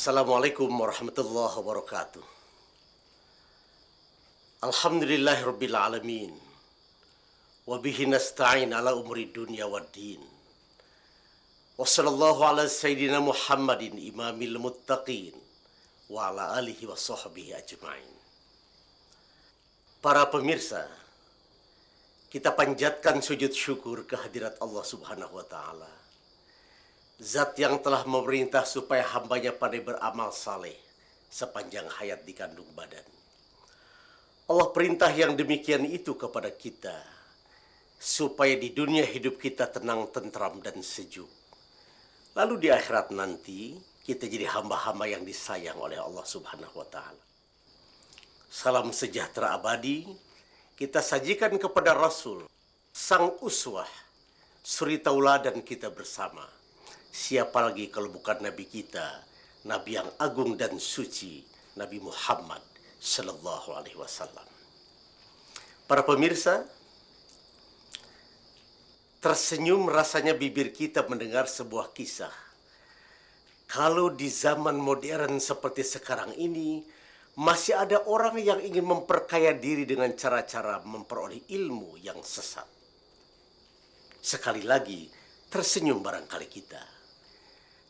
Assalamualaikum warahmatullahi wabarakatuh. Alhamdulillahirabbil alamin. Wa bihi nasta'in ala umuri dunya waddin. Wa sallallahu ala sayyidina Muhammadin imamil muttaqin wa ala alihi wa sahbihi ajma'in. Para pemirsa, kita panjatkan sujud syukur kehadirat Allah Subhanahu wa taala. Zat yang telah memerintah supaya hambanya pandai beramal saleh sepanjang hayat di kandung badan. Allah perintah yang demikian itu kepada kita, supaya di dunia hidup kita tenang, tentram, dan sejuk. Lalu di akhirat nanti, kita jadi hamba-hamba yang disayang oleh Allah Subhanahu wa ta'ala. Salam sejahtera abadi, kita sajikan kepada Rasul, sang uswah, suri tauladan kita bersama. Siapa lagi kalau bukan Nabi kita, Nabi yang agung dan suci, Nabi Muhammad Sallallahu Alaihi Wasallam. Para pemirsa, tersenyum rasanya bibir kita mendengar sebuah kisah. Kalau di zaman modern seperti sekarang ini, masih ada orang yang ingin memperkaya diri dengan cara-cara memperoleh ilmu yang sesat. Sekali lagi, tersenyum barangkali kita.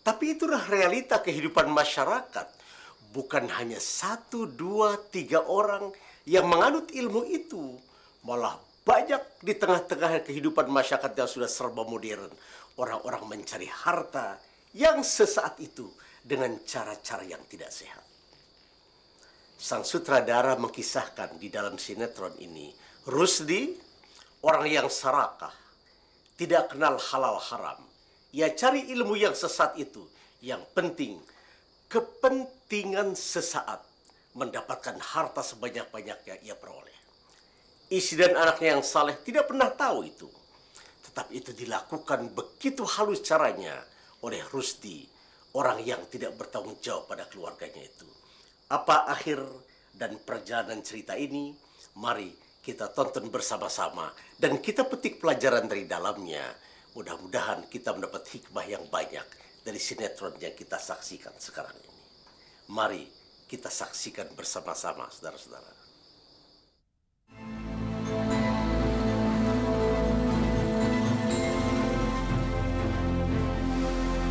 Tapi itulah realita kehidupan masyarakat. Bukan hanya 1, 2, 3 orang yang menganut ilmu itu. Malah banyak di tengah-tengah kehidupan masyarakat yang sudah serba modern. Orang-orang mencari harta yang sesaat itu dengan cara-cara yang tidak sehat. Sang sutradara mengkisahkan di dalam sinetron ini, Rusdi, orang yang serakah, tidak kenal halal haram. Ya cari ilmu yang sesat itu. Yang penting, kepentingan sesaat mendapatkan harta sebanyak-banyaknya ia peroleh. Istri dan anaknya yang saleh tidak pernah tahu itu. Tetapi itu dilakukan begitu halus caranya oleh Rusdi, orang yang tidak bertanggung jawab pada keluarganya itu. Apa akhir dan perjalanan cerita ini? Mari kita tonton bersama-sama dan kita petik pelajaran dari dalamnya. Mudah-mudahan kita mendapat hikmah yang banyak dari sinetron yang kita saksikan sekarang ini. Mari kita saksikan bersama-sama, saudara-saudara.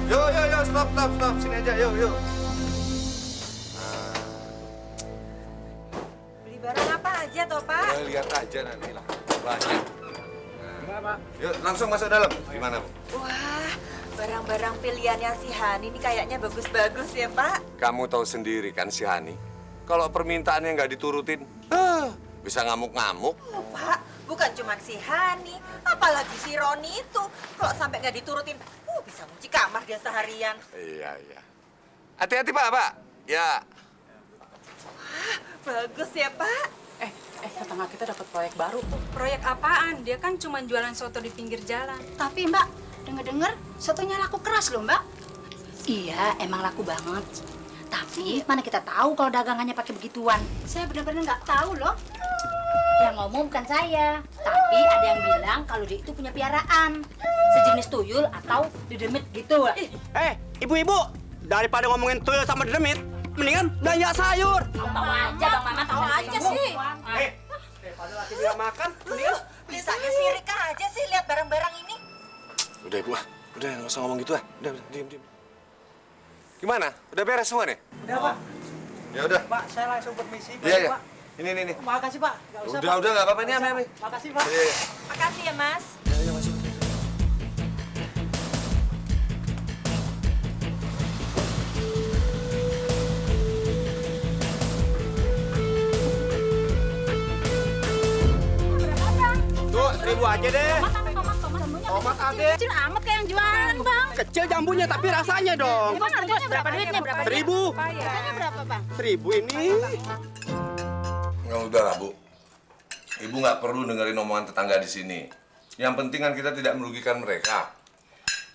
Yo, stop. Sini aja, yo. Beli barang apa aja toh, Pak? Ya, lihat aja nanti lah. Banyak. Gimana, Pak? Yuk, langsung masuk dalam. Gimana, Bu? Wah, barang-barang pilihannya si Hani ini kayaknya bagus-bagus ya, Pak. Kamu tahu sendiri kan si Hani, kalau permintaannya nggak diturutin, bisa ngamuk-ngamuk. Oh, Pak, bukan cuma si Hani, apalagi si Roni itu. Kalau sampai nggak diturutin, bisa kunci kamar dia seharian. Iya. Hati-hati, Pak. Ya. Wah, bagus ya, Pak. Tetangga kita dapat proyek baru tuh. Proyek apaan? Dia kan cuma jualan soto di pinggir jalan. Tapi Mbak, denger-dengar sotonya laku keras loh Mbak. Iya, emang laku banget. Tapi mana kita tahu kalau dagangannya pakai begituan. Saya benar-benar nggak tahu loh. Yang ngomong bukan saya, tapi ada yang bilang kalau dia itu punya piaraan. Sejenis tuyul atau dedemit gitu. Ibu-ibu, daripada ngomongin tuyul sama dedemit, mendingan belanja sayur. Tahu aja Bang Mamat, Tahu aja sih. Daripada laki dia makan, mendingan Bisanya sirik aja sih lihat barang-barang ini. Udah, Ibu. Udah, nggak usah ngomong gitu ah. Udah, diam. Gimana? Udah beres semua nih? udah Pak. Ya udah. Pak, saya langsung permisi. Iya. Pak. Ini. Makasih Pak. Nggak usah, Udah, Pak. nggak apa-apa. Ini, Nggak Ami. usah, Pak. Makasih Pak. Iya. Makasih ya, Mas. Tuh, 1000 aja deh. Tomat ada. Kecil amat kayak yang jualan Bang. Kecil jambunya tapi rasanya dong. Bos, harganya berapa duitnya? 1000. Harganya berapa Bang? 1000 ini. Nggak udah lah, Bu. Ibu nggak perlu dengerin omongan tetangga di sini. Yang penting kan kita tidak merugikan mereka.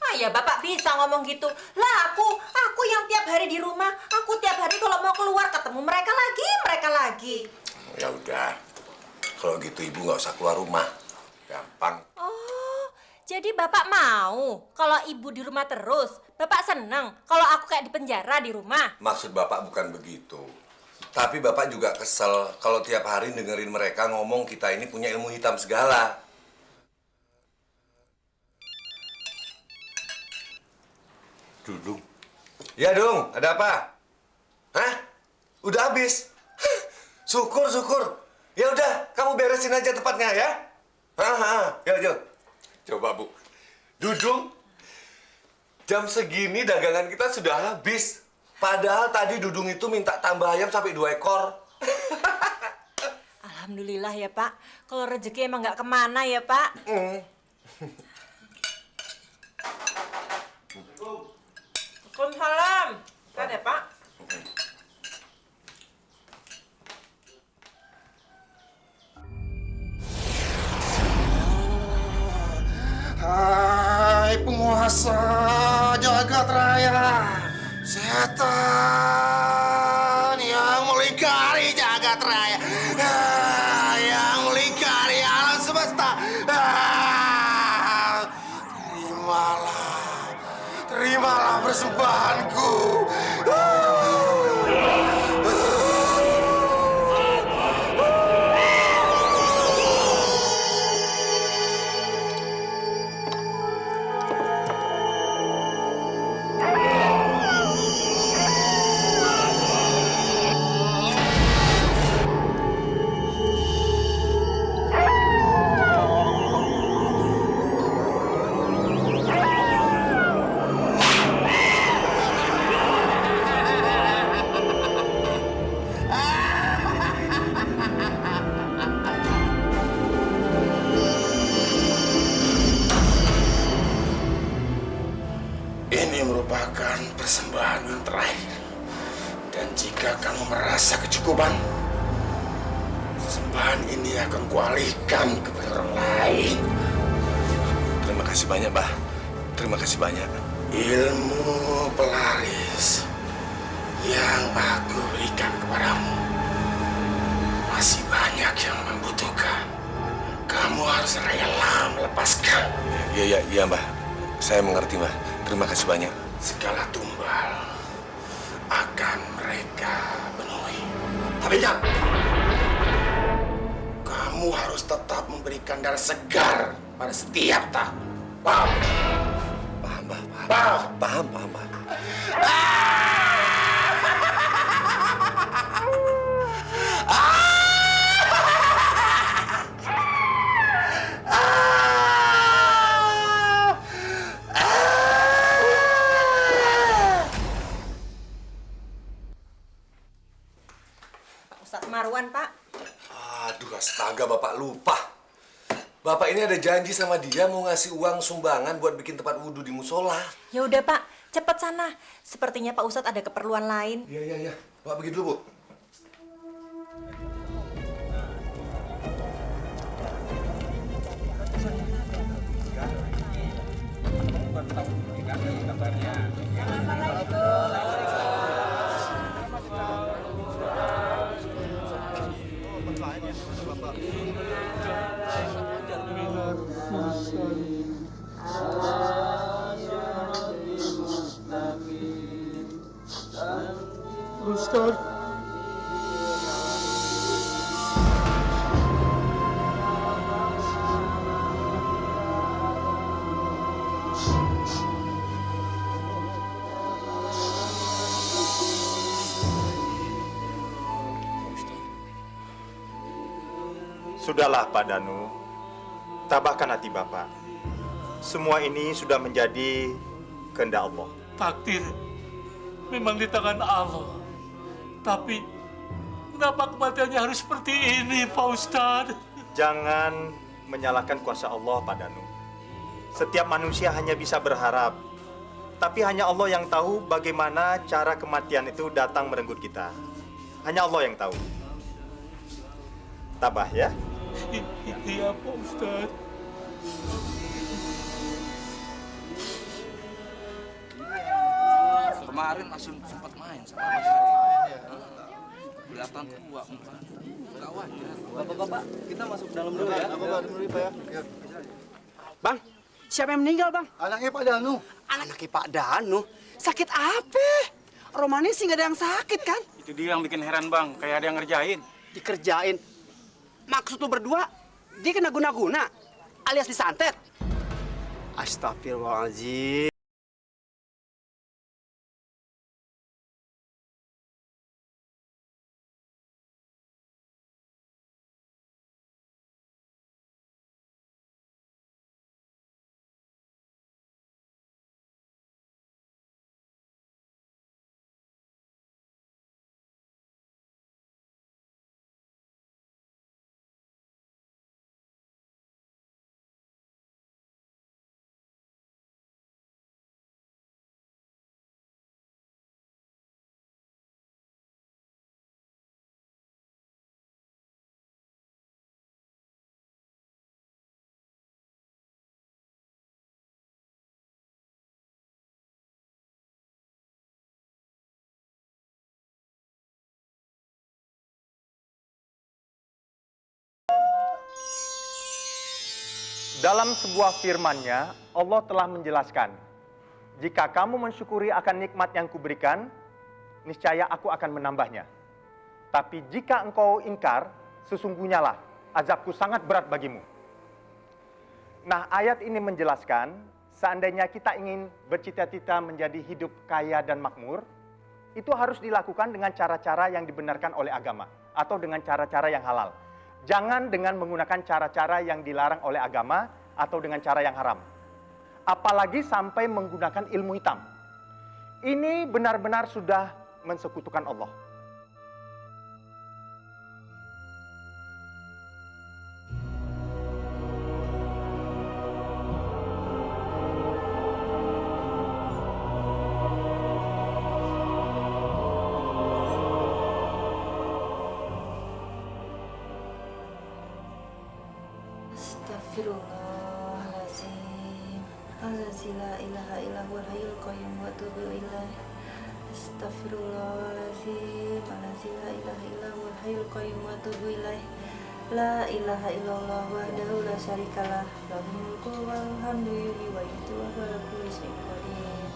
Ah ya Bapak bisa ngomong gitu. Lah aku yang tiap hari di rumah, aku tiap hari kalau mau keluar ketemu mereka lagi. Ya udah. Kalau gitu Ibu nggak usah keluar rumah. Gampang. Oh, Jadi Bapak mau kalau Ibu di rumah terus? Bapak seneng kalau aku kayak di penjara di rumah? Maksud Bapak bukan begitu. Tapi Bapak juga kesel kalau tiap hari dengerin mereka ngomong kita ini punya ilmu hitam segala. Dudung. Ya, Dung. Ada apa? Hah? Udah habis? Syukur, syukur. Ya udah, kamu beresin aja tempatnya ya. Yuk. Coba, Bu. Dudung. Jam segini dagangan kita sudah habis. Padahal tadi Dudung itu minta tambah ayam sampai 2 ekor. Alhamdulillah ya Pak. Kalau rezeki emang nggak kemana ya Pak. Waalaikumsalam. Kan ya Pak? Hai penguasa jagat raya, setan yang melingkari jagat raya, yang melingkari alam semesta. Terimalah persembahanku. Ini merupakan persembahan yang terakhir. Dan jika kamu merasa kecukupan, persembahan ini akan kualihkan kepada orang lain. Terima kasih banyak, Bah. Terima kasih banyak. Ilmu pelaris yang aku berikan kepadamu masih banyak yang membutuhkan. Kamu harus rela melepaskan. Iya, Mbah. Saya mengerti, Mbah. Terima kasih banyak. Segala tumbal akan mereka penuhi. Tapi ingat, kamu harus tetap memberikan darah segar pada setiap tahun. Paham? Paham, Mbah. Paham? Paham, Mbah. Ustadz Marwan Pak. Aduh, astaga, Bapak lupa. Bapak ini ada janji sama dia mau ngasih uang sumbangan buat bikin tempat wudhu di musola. Ya udah Pak, cepet sana. Sepertinya Pak Ustadz ada keperluan lain. Iya. Bapak pergi dulu, Bu. Ustaz. Sudahlah Pak Danu, tabahkan hati Bapak. Semua ini sudah menjadi kehendak Allah. Takdir memang di tangan Allah. Tapi kenapa kematiannya harus seperti ini, Pak Ustadz? Jangan menyalahkan kuasa Allah, Pak Danu. Setiap manusia hanya bisa berharap. Tapi hanya Allah yang tahu bagaimana cara kematian itu datang merenggut kita. Hanya Allah yang tahu. Tabah ya. Iya, Pak Ustadz. Kemarin masih sempat main sama Mas Hari. Kelihatan tua mukanya. Enggak wajar. Bapak-bapak, kita masuk dalam dulu ya. Bapak dulu, Pak ya. Bang, Siapa yang meninggal, Bang? Anaknya Pak Danu. Anaknya Pak Danu. Sakit apa? Romani sih nggak ada yang sakit kan? Itu dia yang bikin heran, Bang. Kayak ada yang ngerjain. Dikerjain. Maksud lu berdua, dia kena guna-guna alias disantet. Astagfirullahaladzim. Dalam sebuah firman-Nya, Allah telah menjelaskan, jika kamu mensyukuri akan nikmat yang kuberikan, niscaya aku akan menambahnya. Tapi jika engkau ingkar, sesungguhnya lah azabku sangat berat bagimu. Nah, ayat ini menjelaskan, seandainya kita ingin bercita-cita menjadi hidup kaya dan makmur, itu harus dilakukan dengan cara-cara yang dibenarkan oleh agama, atau dengan cara-cara yang halal. Jangan dengan menggunakan cara-cara yang dilarang oleh agama atau dengan cara yang haram. Apalagi sampai menggunakan ilmu hitam. Ini benar-benar sudah mensekutukan Allah. Astagfirullahaladzim. Allazi la ilaha illa huwal hayyul qayyum wa atubu ilaih. Astagfirullahaladzim. Allazi la ilaha illa huwal hayyul qayyum wa atubu ilaih. La ilaha illallah wahdahu la syarikalah. Lahul mulku wal hamdu yuhyi wa yumiitu wa huwa ala kulli syai'in qadir.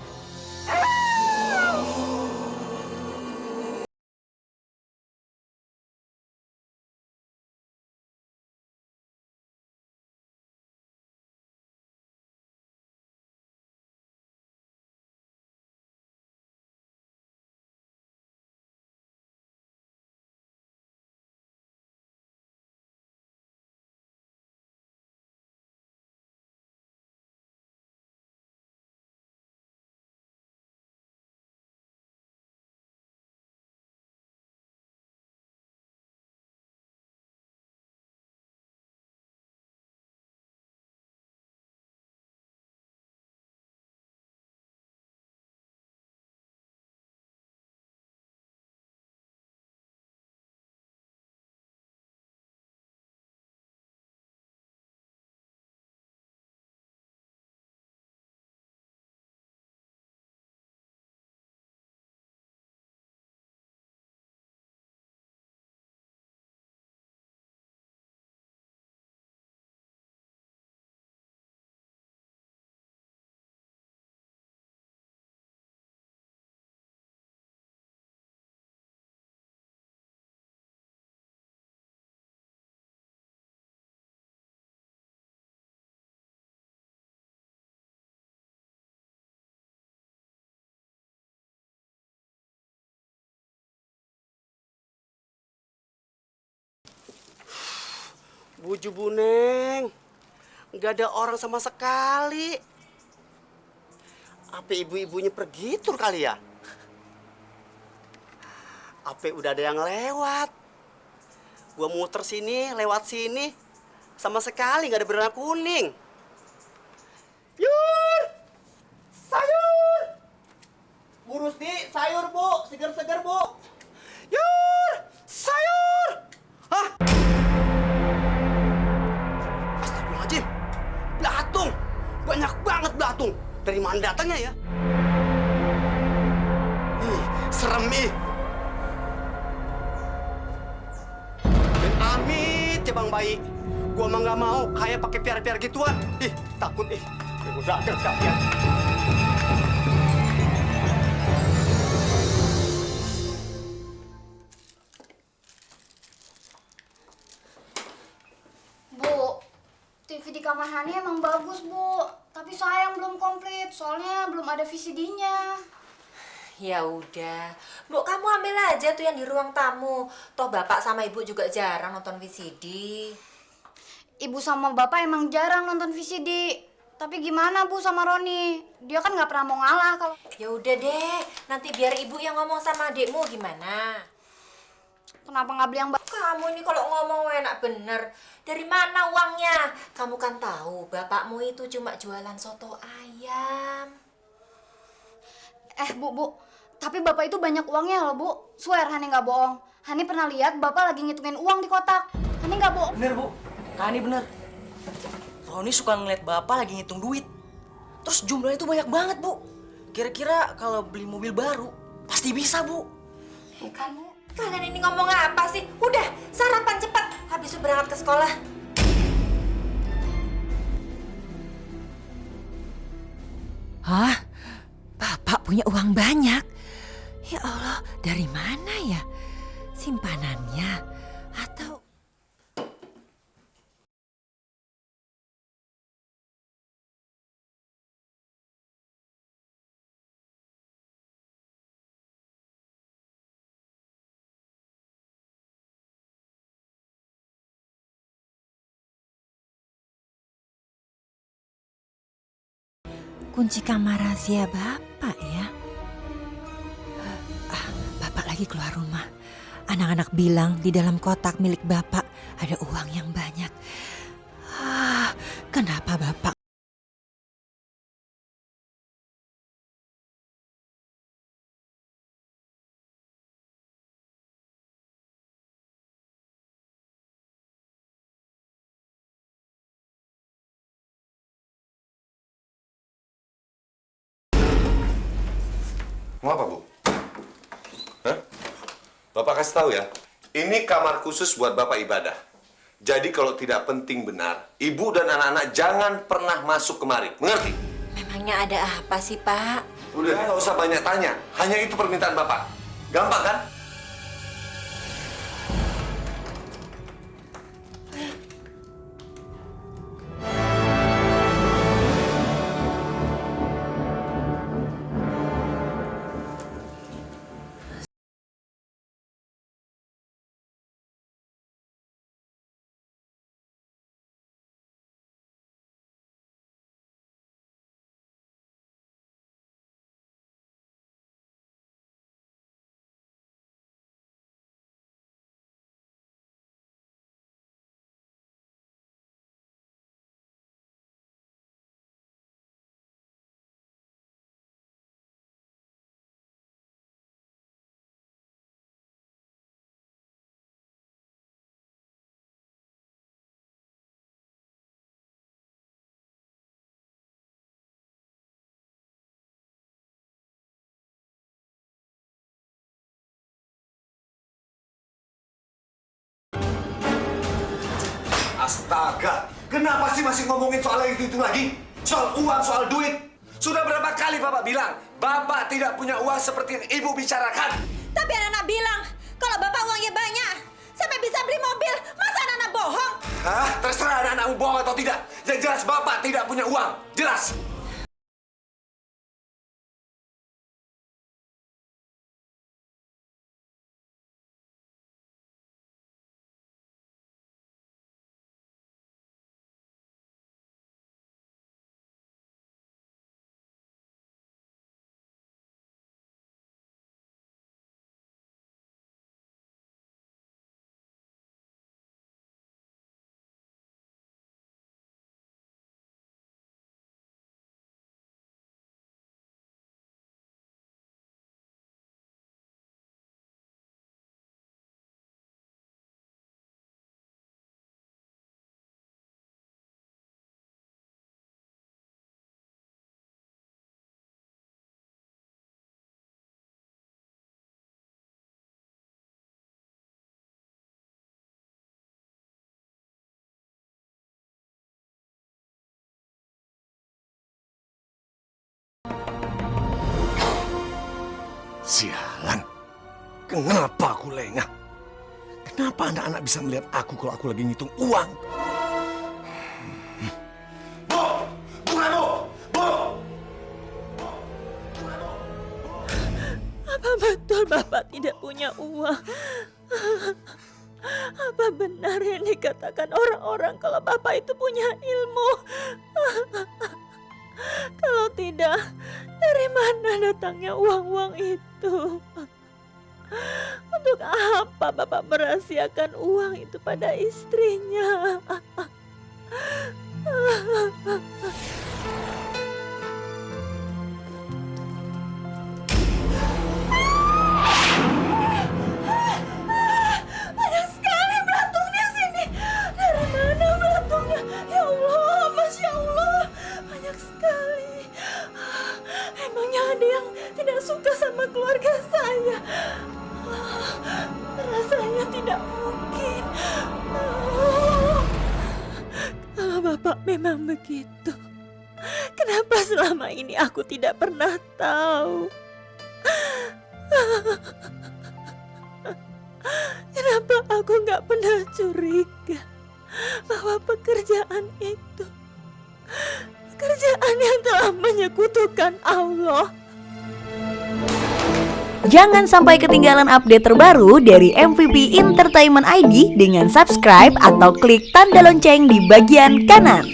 Buju Buneng, nggak ada orang sama sekali. Apa ibu-ibunya pergi tur kali ya? Apa udah ada yang lewat? Gua muter sini, lewat sini, sama sekali nggak ada berwarna kuning. Yur, sayur. Bu Rusdi, sayur bu, segar-segar bu. Yur, sayur. Hah? Astagfirullahaladzim, belatung, banyak banget belatung. Dari mana datangnya ya? Ih, serem ih. Dan amit ya Bang Bayi. Gua mah nggak mau kayak pakai piara-piara gituan. Ih, takut ih. Udah ada kalian. Bu, TV di kamar Hani emang bagus, Bu. Tapi sayang belum komplit, soalnya belum ada VCD-nya. Ya udah, Bu, kamu ambil aja tuh yang di ruang tamu. Toh bapak sama ibu juga jarang nonton VCD. Ibu sama bapak emang jarang nonton VCD. Tapi gimana Bu sama Roni? Dia kan nggak pernah mau ngalah kalau... Ya udah deh, nanti biar ibu yang ngomong sama adikmu gimana? Kenapa nggak beli yang Kamu ini kalau ngomong enak bener. Dari mana uangnya? Kamu kan tahu bapakmu itu cuma jualan soto ayam. Bu, tapi bapak itu banyak uangnya loh, Bu. Swear Hani nggak bohong. Hani pernah lihat bapak lagi ngitungin uang di kotak. Hani nggak bohong. Bener, Bu. Kak Hani bener. Roni suka ngeliat bapak lagi ngitung duit. Terus jumlahnya itu banyak banget, Bu. Kira-kira kalau beli mobil baru, pasti bisa, Bu. Kalian ini ngomong apa sih? Udah, sarapan cepat. Habis itu berangkat ke sekolah. Hah? Bapak punya uang banyak? Ya Allah, dari mana ya? Simpanannya? Atau... kunci kamar rahasia Bapak ya? Bapak lagi keluar rumah. Anak-anak bilang di dalam kotak milik Bapak ada uang yang banyak. Kenapa Bapak? Mau apa, Bu? Hah? Bapak kasih tahu ya, ini kamar khusus buat Bapak ibadah. Jadi kalau tidak penting benar, Ibu dan anak-anak jangan pernah masuk kemari. Mengerti? Memangnya ada apa sih, Pak? Udah, nggak usah banyak tanya. Hanya itu permintaan Bapak. Gampang kan? Astaga, kenapa sih masih ngomongin soal itu lagi? Soal uang, soal duit. Sudah berapa kali Bapak bilang, Bapak tidak punya uang seperti yang Ibu bicarakan. Tapi anak-anak bilang, kalau Bapak uangnya banyak, sampai bisa beli mobil, masa anak-anak bohong? Hah? Terserah anak-anakmu bohong atau tidak. Yang jelas Bapak tidak punya uang. Jelas. Sialan. Kenapa aku lengah? Kenapa anak-anak bisa melihat aku kalau aku lagi ngitung uang? Bu! Buka, Bu! Bu! Apa betul Bapak tidak punya uang? Apa benar yang dikatakan orang-orang kalau Bapak itu punya ilmu? Kalau tidak, dari mana datangnya uang-uang itu? Untuk apa Bapak merahasiakan uang itu pada istrinya? Banyak sekali belatungnya sini. Dari mana belatungnya? Ya Allah, Masya Allah. Banyak sekali. Emangnya ada yang tidak suka sama keluarga saya? Rasanya tidak mungkin. Kalau Bapak memang begitu, kenapa selama ini aku tidak pernah tahu? Kenapa aku nggak pernah curiga bahwa pekerjaan itu pekerjaan yang telah menyekutukan Allah? Jangan sampai ketinggalan update terbaru dari MVP Entertainment ID dengan subscribe atau klik tanda lonceng di bagian kanan.